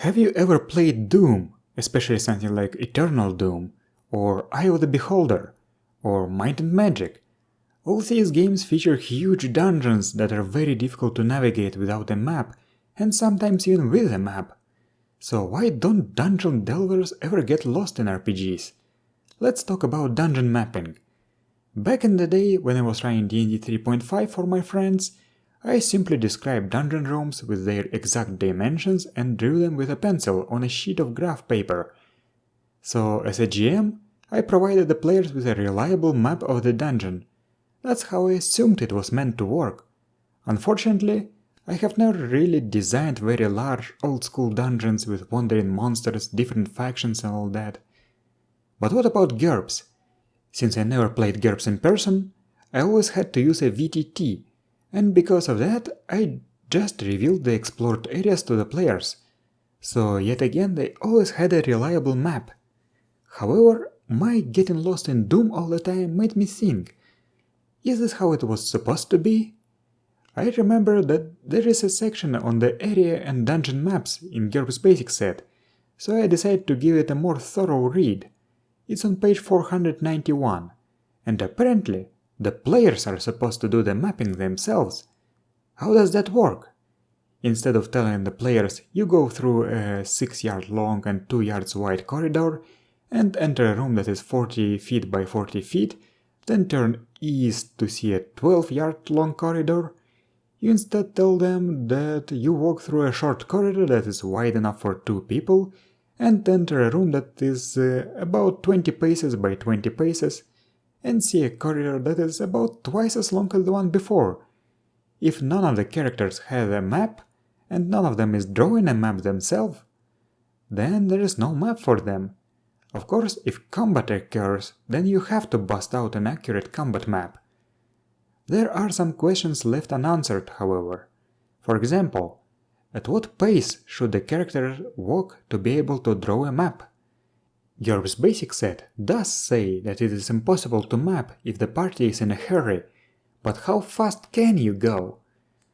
Have you ever played Doom, especially something like Eternal Doom, or Eye of the Beholder, or Might and Magic? All these games feature huge dungeons that are very difficult to navigate without a map, and sometimes even with a map. So why don't dungeon delvers ever get lost in RPGs? Let's talk about dungeon mapping. Back in the day, when I was trying D&D 3.5 for my friends, I simply described dungeon rooms with their exact dimensions and drew them with a pencil on a sheet of graph paper. So, as a GM, I provided the players with a reliable map of the dungeon. That's how I assumed it was meant to work. Unfortunately, I have never really designed very large, old-school dungeons with wandering monsters, different factions and all that. But what about GURPS? Since I never played GURPS in person, I always had to use a VTT, and because of that, I just revealed the explored areas to the players. So yet again, they always had a reliable map. However, my getting lost in Doom all the time made me think, is this how it was supposed to be? I remember that there is a section on the area and dungeon maps in GURPS Basic Set, so I decided to give it a more thorough read. It's on page 491, and apparently the players are supposed to do the mapping themselves. How does that work? Instead of telling the players you go through a 6-yard long and 2 yards wide corridor and enter a room that is 40 feet by 40 feet, then turn east to see a 12-yard long corridor, you instead tell them that you walk through a short corridor that is wide enough for 2 people and enter a room that is about 20 paces by 20 paces and see a corridor that is about twice as long as the one before. If none of the characters have a map, and none of them is drawing a map themselves, then there is no map for them. Of course, if combat occurs, then you have to bust out an accurate combat map. There are some questions left unanswered, however. For example, at what pace should the character walk to be able to draw a map? GURPS Basic Set does say that it is impossible to map if the party is in a hurry, but how fast can you go?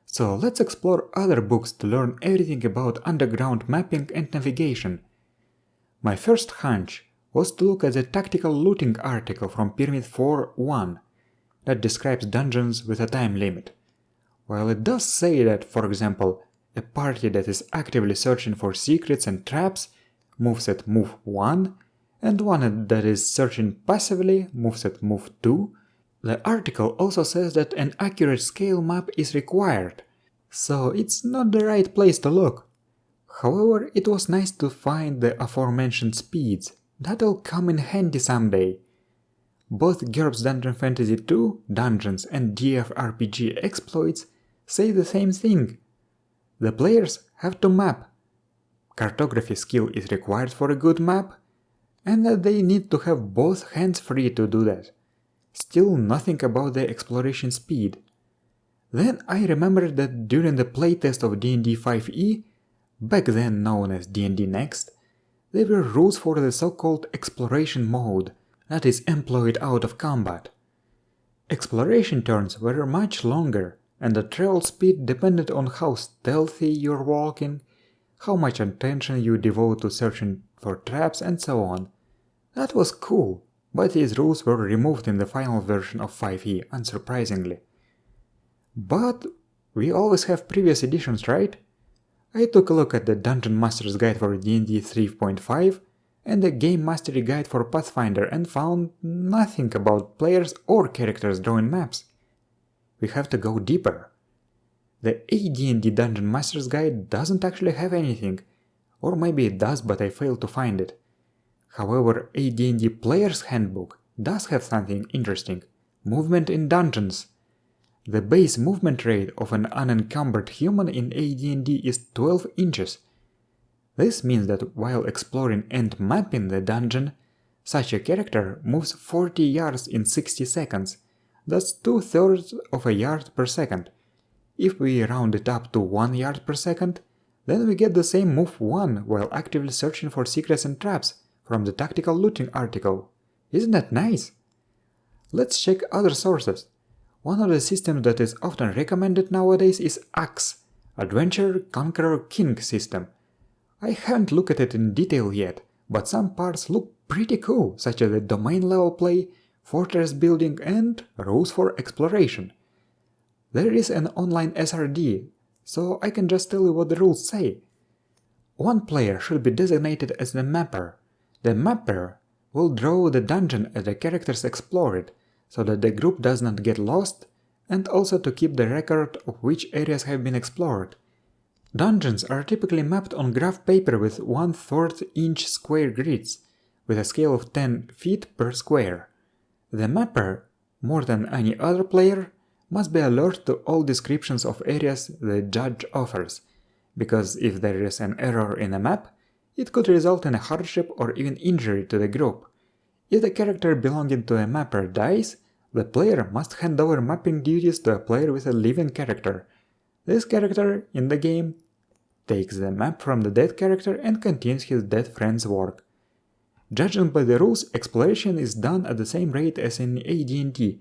So let's explore other books to learn everything about underground mapping and navigation. My first hunch was to look at the Tactical Looting article from Pyramid 4.1 that describes dungeons with a time limit. While it does say that, for example, a party that is actively searching for secrets and traps moves at move 1, and one that is searching passively moves at move 2, the article also says that an accurate scale map is required, so it's not the right place to look. However, it was nice to find the aforementioned speeds. That'll come in handy someday. Both GURPS Dungeon Fantasy 2 Dungeons and DFRPG Exploits say the same thing. The players have to map. Cartography skill is required for a good map, and that they need to have both hands free to do that. Still nothing about the exploration speed. Then I remembered that during the playtest of D&D 5e, back then known as D&D Next, there were rules for the so-called exploration mode that is employed out of combat. Exploration turns were much longer, and the travel speed depended on how stealthy you're walking, how much attention you devote to searching for traps, and so on. That was cool, but these rules were removed in the final version of 5e, unsurprisingly. But we always have previous editions, right? I took a look at the Dungeon Master's Guide for D&D 3.5 and the Game Mastery Guide for Pathfinder and found nothing about players or characters drawing maps. We have to go deeper. The AD&D Dungeon Master's Guide doesn't actually have anything, or maybe it does but I failed to find it. However, AD&D Player's Handbook does have something interesting: movement in dungeons. The base movement rate of an unencumbered human in AD&D is 12 inches. This means that while exploring and mapping the dungeon, such a character moves 40 yards in 60 seconds, that's 2/3 of a yard per second. If we round it up to 1 yard per second, then we get the same move 1 while actively searching for secrets and traps from the Tactical Looting article. Isn't that nice? Let's check other sources. One of the systems that is often recommended nowadays is AXE, Adventure Conqueror King system. I haven't looked at it in detail yet, but some parts look pretty cool, such as the domain level play, fortress building, and rules for exploration. There is an online SRD, so I can just tell you what the rules say. One player should be designated as the mapper. The mapper will draw the dungeon as the characters explore it, so that the group does not get lost, and also to keep the record of which areas have been explored. Dungeons are typically mapped on graph paper with 1/4 inch square grids, with a scale of 10 feet per square. The mapper, more than any other player, must be alert to all descriptions of areas the judge offers, because if there is an error in a map, it could result in a hardship or even injury to the group. If the character belonging to a mapper dies, the player must hand over mapping duties to a player with a living character. This character, in the game, takes the map from the dead character and continues his dead friend's work. Judging by the rules, exploration is done at the same rate as in AD&D,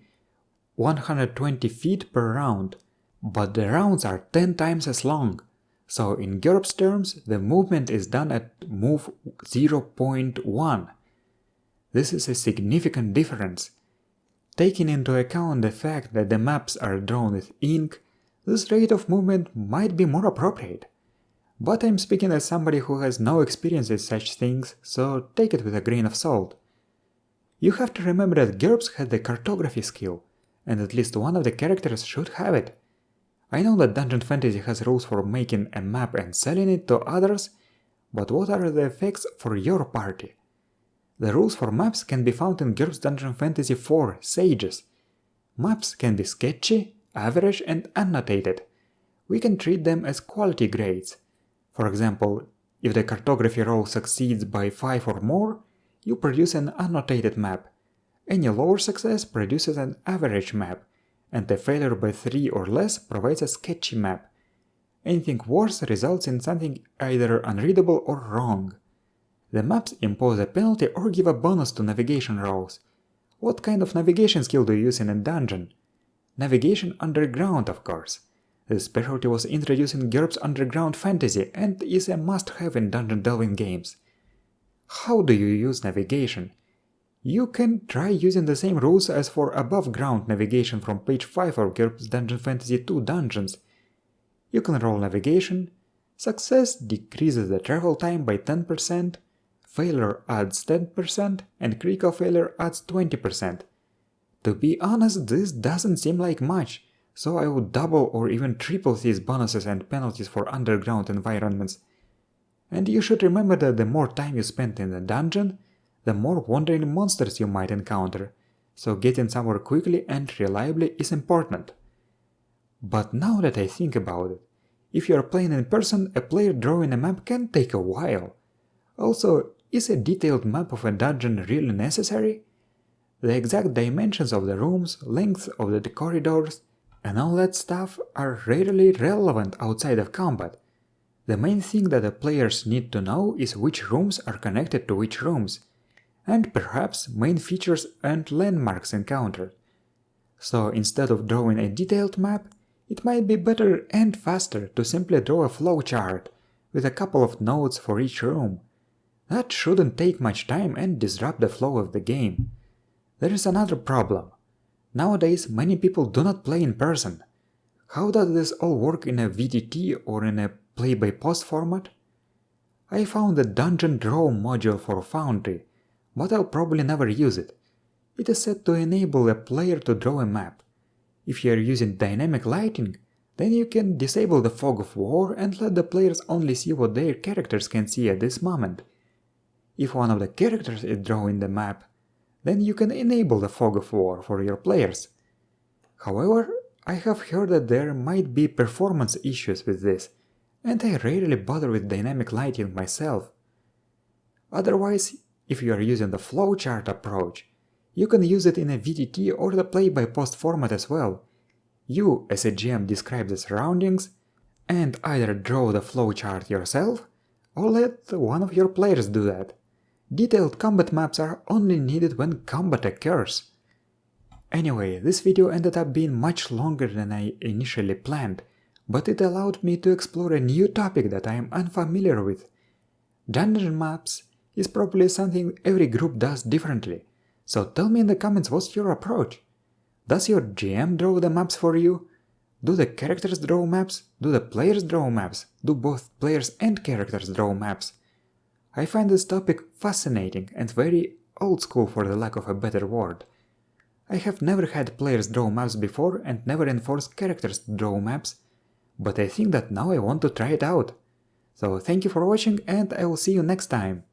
120 feet per round, but the rounds are 10 times as long, so in GURPS terms, the movement is done at move 0.1. This is a significant difference. Taking into account the fact that the maps are drawn with ink, this rate of movement might be more appropriate. But I'm speaking as somebody who has no experience with such things, so take it with a grain of salt. You have to remember that GURPS has the cartography skill, and at least one of the characters should have it. I know that Dungeon Fantasy has rules for making a map and selling it to others, but what are the effects for your party? The rules for maps can be found in GURPS Dungeon Fantasy 4 Sages. Maps can be sketchy, average, and annotated. We can treat them as quality grades. For example, if the cartography roll succeeds by 5 or more, you produce an annotated map. Any lower success produces an average map, and a failure by 3 or less provides a sketchy map. Anything worse results in something either unreadable or wrong. The maps impose a penalty or give a bonus to navigation rolls. What kind of navigation skill do you use in a dungeon? Navigation underground, of course. This specialty was introduced in GURPS Underground Fantasy and is a must-have in dungeon delving games. How do you use navigation? You can try using the same rules as for above-ground navigation from page 5 of GURPS Dungeon Fantasy 2 Dungeons. You can roll navigation, success decreases the travel time by 10%, failure adds 10%, and critical failure adds 20%. To be honest, this doesn't seem like much, so I would double or even triple these bonuses and penalties for underground environments. And you should remember that the more time you spend in the dungeon, the more wandering monsters you might encounter, so getting somewhere quickly and reliably is important. But now that I think about it, if you are playing in person, a player drawing a map can take a while. Also, is a detailed map of a dungeon really necessary? The exact dimensions of the rooms, length of the corridors, and all that stuff are rarely relevant outside of combat. The main thing that the players need to know is which rooms are connected to which rooms, and perhaps main features and landmarks encountered. So instead of drawing a detailed map, it might be better and faster to simply draw a flowchart with a couple of notes for each room. That shouldn't take much time and disrupt the flow of the game. There is another problem. Nowadays, many people do not play in person. How does this all work in a VTT or in a play-by-post format? I found the Dungeon Draw module for Foundry, but I'll probably never use it. It is set to enable a player to draw a map. If you are using dynamic lighting, then you can disable the fog of war and let the players only see what their characters can see at this moment. If one of the characters is drawing the map, then you can enable the fog of war for your players. However, I have heard that there might be performance issues with this, and I rarely bother with dynamic lighting myself. Otherwise, if you are using the flowchart approach, you can use it in a VTT or the play-by-post format as well. You, as a GM, describe the surroundings, and either draw the flowchart yourself, or let one of your players do that. Detailed combat maps are only needed when combat occurs. Anyway, this video ended up being much longer than I initially planned, but it allowed me to explore a new topic that I am unfamiliar with. Dungeon maps is probably something every group does differently, so tell me in the comments what's your approach. Does your GM draw the maps for you? Do the characters draw maps? Do the players draw maps? Do both players and characters draw maps? I find this topic fascinating and very old school for the lack of a better word. I have never had players draw maps before and never enforced characters to draw maps, but I think that now I want to try it out. So thank you for watching and I will see you next time.